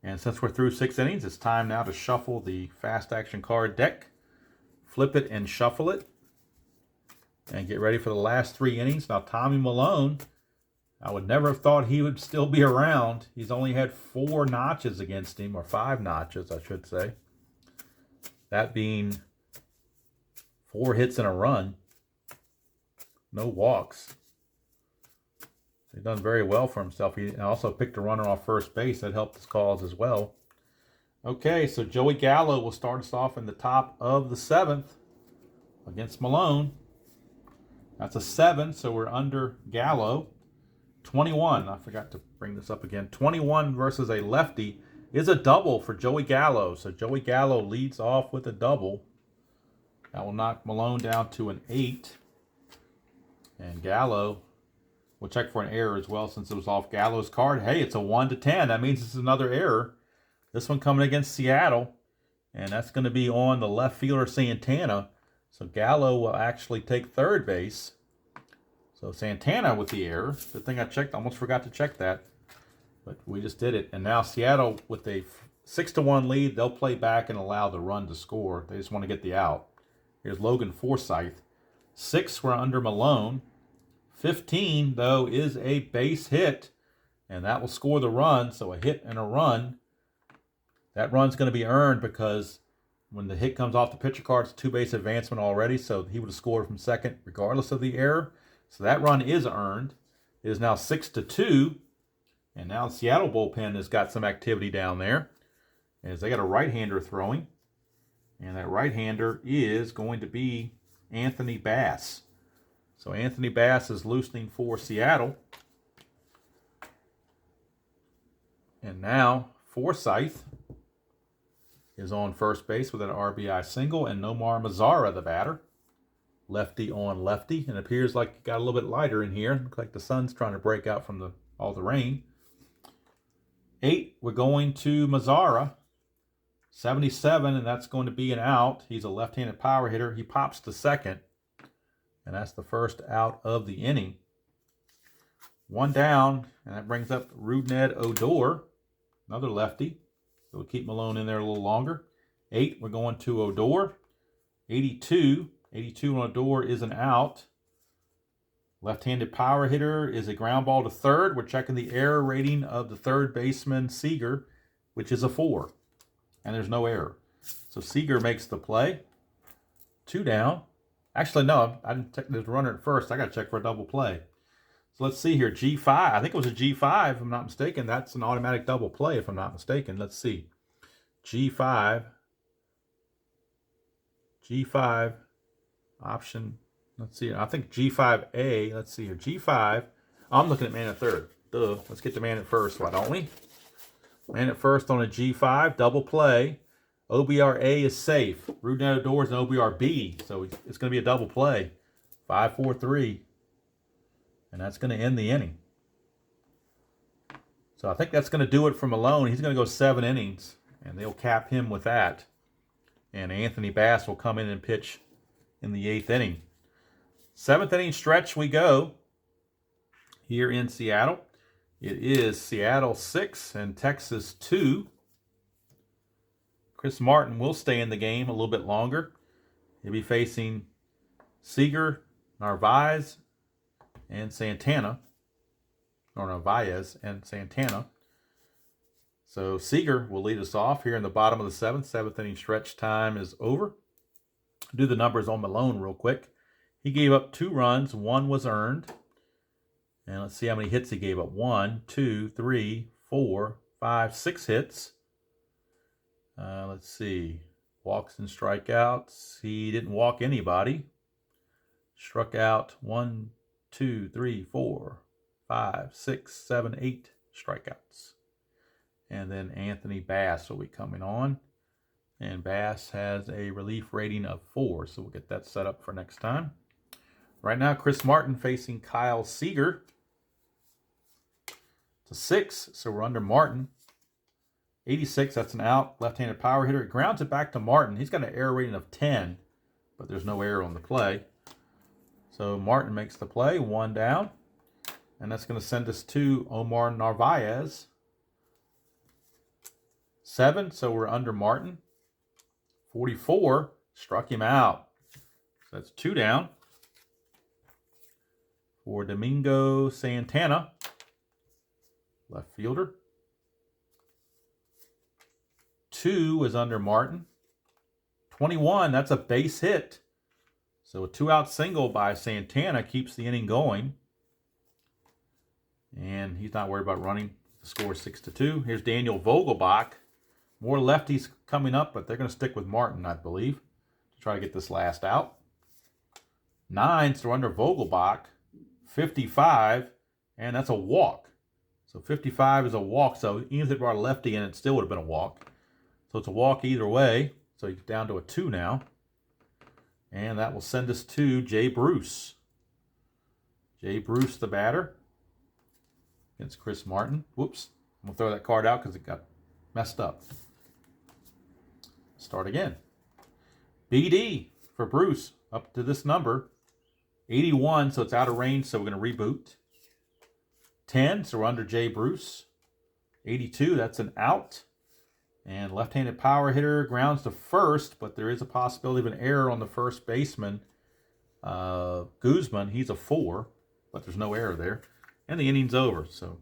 Speaker 3: And since we're through 6 innings, it's time now to shuffle the fast action card deck. Flip it and shuffle it. And get ready for the last 3 innings. Now, Tommy Malone, I would never have thought he would still be around. He's only had 4 notches against him, or 5 notches, I should say. That being 4 hits and a run. No walks. He's done very well for himself. He also picked a runner off first base. That helped his cause as well. Okay, so Joey Gallo will start us off in the top of the 7th against Malone. That's a 7, so we're under Gallo. 21, I forgot to bring this up again. 21 versus a lefty is a double for Joey Gallo. So Joey Gallo leads off with a double. That will knock Malone down to an 8. And Gallo will check for an error as well since it was off Gallo's card. Hey, it's a 1-10. That means it's another error. This one coming against Seattle. And that's going to be on the left fielder Santana. So Gallo will actually take third base. So Santana with the error. Good thing I checked. Almost forgot to check that. But we just did it. And now Seattle with a 6-1 lead. They'll play back and allow the run to score. They just want to get the out. Here's Logan Forsythe. 6 were under Malone. 15, though, is a base hit. And that will score the run. So a hit and a run. That run's going to be earned because when the hit comes off the pitcher card, it's a 2-base advancement already. So he would have scored from second regardless of the error. So that run is earned. It is now 6-2. And now the Seattle bullpen has got some activity down there, as they got a right-hander throwing. And that right-hander is going to be Anthony Bass. So Anthony Bass is loosening for Seattle. And now Forsythe is on first base with an RBI single, and Nomar Mazara, the batter. Lefty on lefty, and it appears like it got a little bit lighter in here. Looks like the sun's trying to break out from all the rain. 8, we're going to Mazara. 77, and that's going to be an out. He's a left-handed power hitter. He pops to second, and that's the first out of the inning. 1 down, and that brings up Rudned Odor, another lefty. So we'll keep Malone in there a little longer. 8, we're going to Odor. 82 on Odor is an out. Left-handed power hitter is a ground ball to third. We're checking the error rating of the third baseman, Seager, which is a 4. And there's no error. So Seager makes the play. 2 down. Actually, no, I didn't check the runner at first. I got to check for a double play. So let's see here. G5. I think it was a G5, if I'm not mistaken. That's an automatic double play, if I'm not mistaken. Let's see. G5. G5. Option. Let's see. I think G5A. Let's see here. G5. I'm looking at man at third. Duh. Let's get to man at first, why don't we? Man at first on a G5. Double play. OBRA is safe. Rudned Odor is an OBRB. So it's going to be a double play. 5-4-3. And that's going to end the inning. So I think that's going to do it for Malone. He's going to go 7 innings. And they'll cap him with that. And Anthony Bass will come in and pitch in the 8th inning. 7th inning stretch we go here in Seattle. It is Seattle 6 and Texas 2. Chris Martin will stay in the game a little bit longer. He'll be facing Seager, Narvaez, and Santana. Or Narvaez and Santana. So Seager will lead us off here in the bottom of the 7th. 7th inning stretch time is over. Do the numbers on Malone real quick. He gave up 2 runs. 1 was earned. And let's see how many hits he gave up. 1, 2, 3, 4, 5, 6 hits. Let's see. Walks and strikeouts. He didn't walk anybody. Struck out 1, 2, 3, 4, 5, 6, 7, 8 strikeouts. And then Anthony Bass will be coming on. And Bass has a relief rating of 4. So we'll get that set up for next time. Right now, Chris Martin facing Kyle Seager. It's a 6, so we're under Martin. 86, that's an out. Left-handed power hitter. It grounds it back to Martin. He's got an error rating of 10, but there's no error on the play. So Martin makes the play, 1 down. And that's going to send us to Omar Narvaez. 7, so we're under Martin. 44, struck him out. So that's 2 down. For Domingo Santana, left fielder. 2 is under Martin. 21, that's a base hit. So a 2-out single by Santana keeps the inning going. And he's not worried about running. The score is 6-2. Here's Daniel Vogelbach. More lefties coming up, but they're going to stick with Martin, I believe, to try to get this last out. 9, so under Vogelbach. 55, and that's a walk. So 55 is a walk. So even if they brought a lefty in, it still would have been a walk. So it's a walk either way. So you're down to a 2 now. And that will send us to Jay Bruce. Jay Bruce, the batter, against Chris Martin. Whoops. I'm going to throw that card out because it got messed up. Start again. BD for Bruce up to this number. 81, so it's out of range, so we're going to reboot. 10, so we're under Jay Bruce. 82, that's an out. And left-handed power hitter grounds to first, but there is a possibility of an error on the first baseman. Guzman, he's a 4, but there's no error there. And the inning's over, so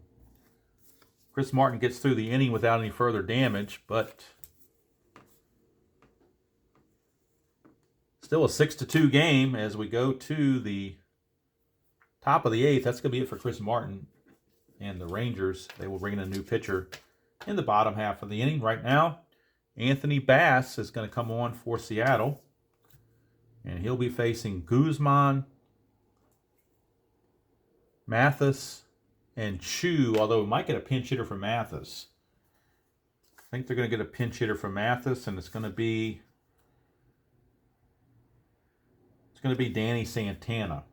Speaker 3: Chris Martin gets through the inning without any further damage, but still a 6-2 game as we go to the top of the 8th. That's going to be it for Chris Martin and the Rangers. They will bring in a new pitcher in the bottom half of the inning. Right now, Anthony Bass is going to come on for Seattle. And he'll be facing Guzman, Mathis, and Chu, although we might get a pinch hitter for Mathis. I think they're going to get a pinch hitter for Mathis, and it's going to be Danny Santana.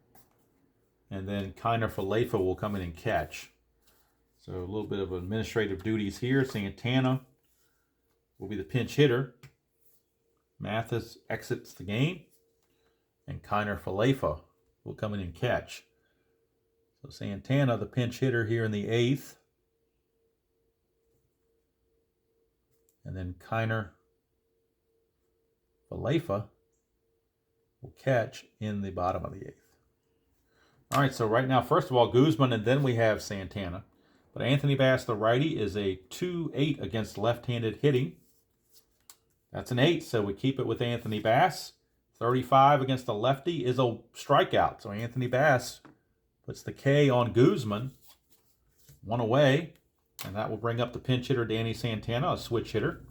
Speaker 3: And then Kiner Falefa will come in and catch. So a little bit of administrative duties here. Santana will be the pinch hitter. Mathis exits the game. And Kiner Falefa will come in and catch. So Santana, the pinch hitter here in the 8th. And then Kiner Falefa will catch in the bottom of the 8th. All right, so right now, first of all, Guzman, and then we have Santana. But Anthony Bass, the righty, is a 2-8 against left-handed hitting. That's an 8, so we keep it with Anthony Bass. 35 against the lefty is a strikeout. So Anthony Bass puts the K on Guzman. 1 away, and that will bring up the pinch hitter, Danny Santana, a switch hitter.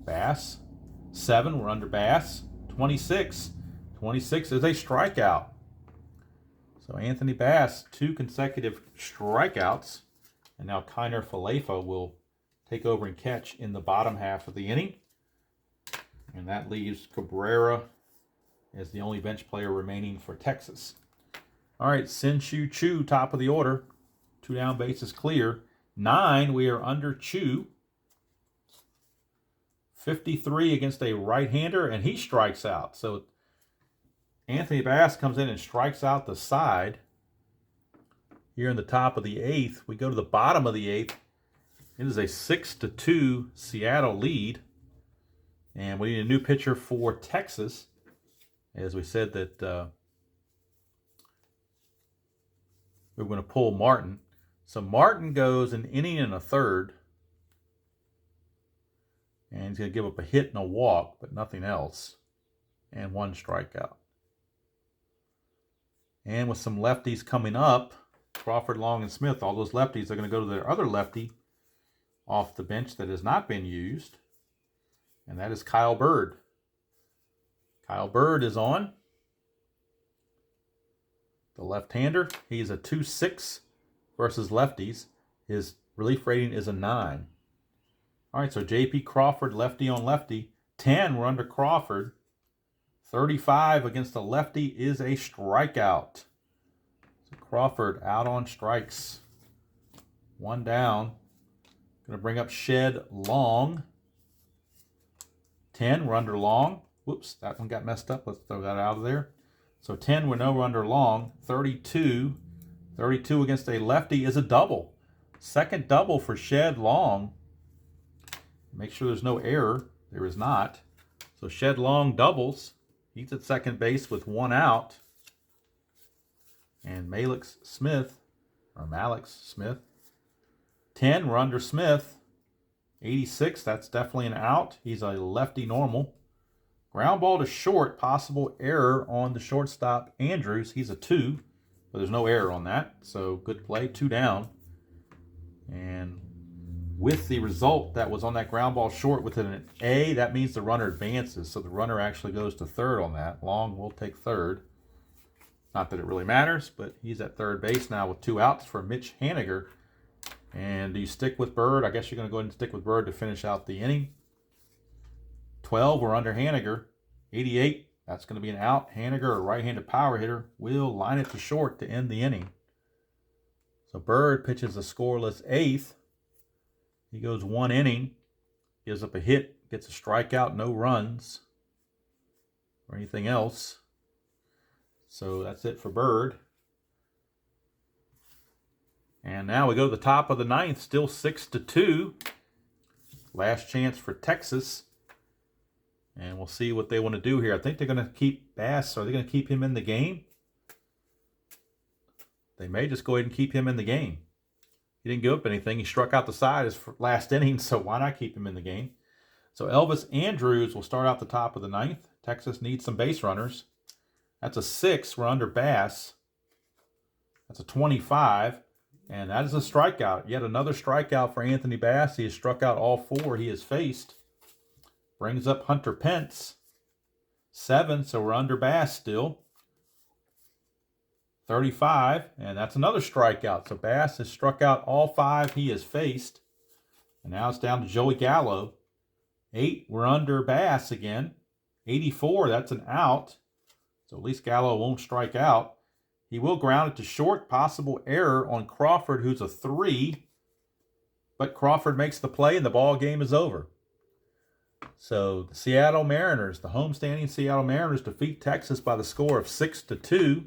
Speaker 3: Bass, 7, we're under Bass. 26 is a strikeout. So Anthony Bass, 2 consecutive strikeouts. And now Kiner Falefa will take over and catch in the bottom half of the inning. And that leaves Cabrera as the only bench player remaining for Texas. All right, Sin-Shu Chu, top of the order. 2 down, bases clear. 9, we are under Chu. 53 against a right-hander, and he strikes out. So Anthony Bass comes in and strikes out the side. Here in the top of the 8th, we go to the bottom of the 8th. It is a 6-2 Seattle lead. And we need a new pitcher for Texas. As we said that we're going to pull Martin. So Martin goes an inning and a third. And he's going to give up a hit and a walk, but nothing else. And 1 strikeout. And with some lefties coming up, Crawford, Long, and Smith, all those lefties are going to go to their other lefty off the bench that has not been used. And that is Kyle Bird. Kyle Bird is on. The left-hander, he's a 2.6 versus lefties. His relief rating is a 9. All right, so J.P. Crawford, lefty on lefty. 10, we're under Crawford. 35 against the lefty is a strikeout. So Crawford out on strikes. 1 down. Going to bring up Shed Long. 10, we're under Long. Whoops, that one got messed up. Let's throw that out of there. So 10 with no run or long. 32. 32 against a lefty is a double. Second double for Shed Long. Make sure there's no error. There is not. So Shed Long doubles. He's at second base with one out. And Malix Smith, 10, we're under Smith. 86, that's definitely an out. He's a lefty normal. Ground ball to short, possible error on the shortstop Andrews. He's a 2, but there's no error on that. So good play, 2 down. And with the result that was on that ground ball short with an A, that means the runner advances. So the runner actually goes to third on that. Long will take third. Not that it really matters, but he's at third base now with 2 outs for Mitch Haniger. And do you stick with Bird? I guess you're going to go ahead and stick with Bird to finish out the inning. 12, we're under Haniger. 88, that's going to be an out. Haniger, a right-handed power hitter, will line it to short to end the inning. So Bird pitches a scoreless 8th. He goes 1 inning, gives up a hit, gets a strikeout, no runs or anything else. So that's it for Bird. And now we go to the top of the 9th, still 6-2. Last chance for Texas. And we'll see what they want to do here. I think they're going to keep Bass. Are they going to keep him in the game? They may just go ahead and keep him in the game. He didn't give up anything. He struck out the side his last inning, so why not keep him in the game? So Elvis Andrews will start out the top of the 9th. Texas needs some base runners. That's a 6. We're under Bass. That's a 25. And that is a strikeout. Yet another strikeout for Anthony Bass. He has struck out all 4 he has faced. Brings up Hunter Pence. 7, so we're under Bass still. 35, and that's another strikeout. So Bass has struck out all 5 he has faced. And now it's down to Joey Gallo. 8, we're under Bass again. 84, that's an out. So at least Gallo won't strike out. He will ground it to short. Possible error on Crawford, who's a 3. But Crawford makes the play, and the ball game is over. So the Seattle Mariners, the homestanding Seattle Mariners, defeat Texas by the score of 6-2.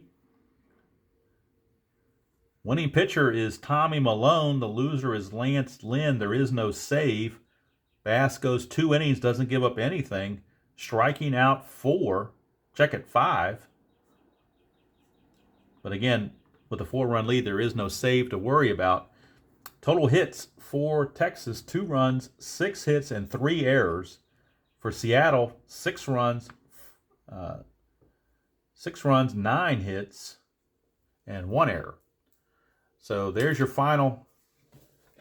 Speaker 3: Winning pitcher is Tommy Malone. The loser is Lance Lynn. There is no save. Bass goes 2 innings, doesn't give up anything. Striking out 4. Check it, 5. But again, with a 4-run lead, there is no save to worry about. Total hits for Texas, 2 runs, 6 hits, and 3 errors. For Seattle, 6 runs, 9 hits, and 1 error. So there's your final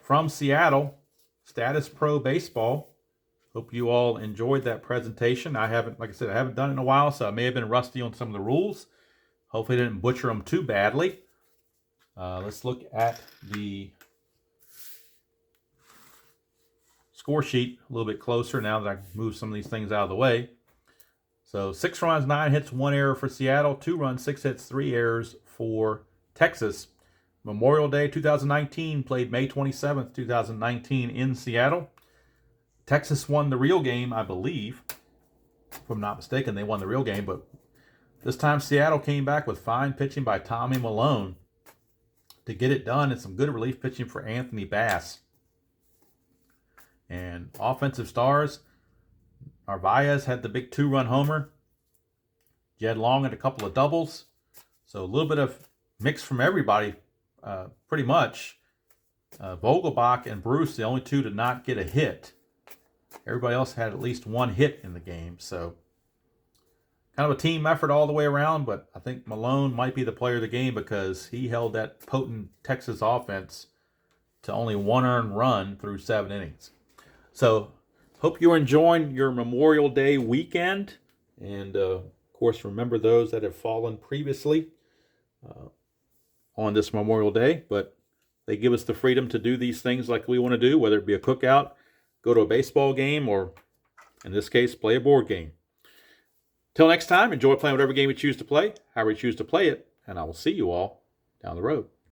Speaker 3: from Seattle, Status Pro Baseball. Hope you all enjoyed that presentation. Like I said, I haven't done it in a while, so I may have been rusty on some of the rules. Hopefully I didn't butcher them too badly. Let's look at the score sheet a little bit closer now that I moved some of these things out of the way. So 6 runs, 9 hits, 1 error for Seattle. 2 runs, 6 hits, 3 errors for Texas. Memorial Day 2019 played May 27th, 2019 in Seattle. Texas won the real game, I believe. If I'm not mistaken, they won the real game, but this time Seattle came back with fine pitching by Tommy Malone to get it done, and some good relief pitching for Anthony Bass. And offensive stars, Narvaez had the big 2-run homer. Jed Long had a couple of doubles. So a little bit of mix from everybody, pretty much. Vogelbach and Bruce, the only 2 to not get a hit. Everybody else had at least 1 hit in the game. So kind of a team effort all the way around, but I think Malone might be the player of the game because he held that potent Texas offense to only 1 earned run through 7 innings. So hope you're enjoying your Memorial Day weekend. And, of course, remember those that have fallen previously on this Memorial Day. But they give us the freedom to do these things like we want to do, whether it be a cookout, go to a baseball game, or, in this case, play a board game. Till next time, enjoy playing whatever game you choose to play, however you choose to play it, and I will see you all down the road.